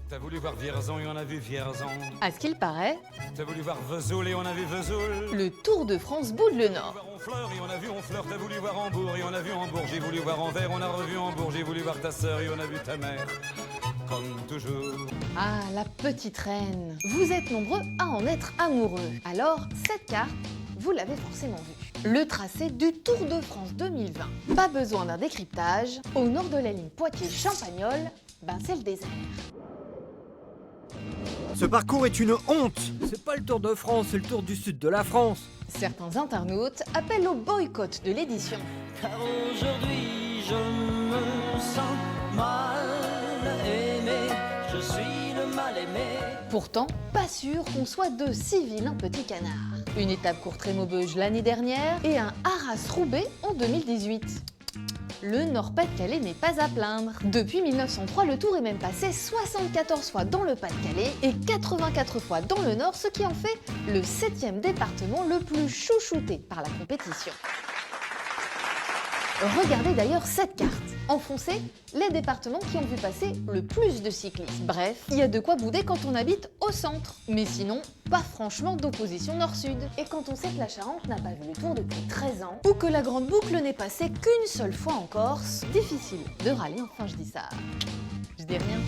T'as voulu voir Vierzon et on a vu Vierzon. À ce qu'il paraît, T'as voulu voir Vesoul et on a vu Vesoul. le Tour de France boude le T'as voulu Nord. voir Honfleur et on a vu Honfleur. T'as voulu voir Hambourg et on a vu Hambourg. J'ai voulu voir Anvers, on a revu Hambourg. J'ai voulu voir ta sœur et on a vu ta mère. Comme toujours. Ah, la petite reine. Vous êtes nombreux à en être amoureux. Alors, cette carte, vous l'avez forcément vue. Le tracé du Tour de France 2020. Pas besoin d'un décryptage. Au nord de la ligne Poitiers-Champagnole, ben c'est le désert. Ce parcours est une honte. C'est pas le Tour de France, c'est le Tour du sud de la France. Certains internautes appellent au boycott de l'édition. Car aujourd'hui je me sens mal aimé, je suis le mal aimé. Pourtant, pas sûr qu'on soit de si vilains petits canards. Une étape Courtrai-Maubeuge l'année dernière et un Arras-Roubaix en 2018. Le Nord-Pas-de-Calais n'est pas à plaindre. Depuis 1903, le Tour est même passé 74 fois dans le Pas-de-Calais et 84 fois dans le Nord, ce qui en fait le 7e département le plus chouchouté par la compétition. Regardez d'ailleurs cette carte. En foncé, les départements qui ont vu passer le plus de cyclistes. Bref, il y a de quoi bouder quand on habite au centre. Mais sinon, pas franchement d'opposition nord-sud. Et quand on sait que la Charente n'a pas vu le Tour depuis 13 ans, ou que la Grande Boucle n'est passée qu'une seule fois en Corse, difficile de râler, enfin je dis ça. Je dis rien.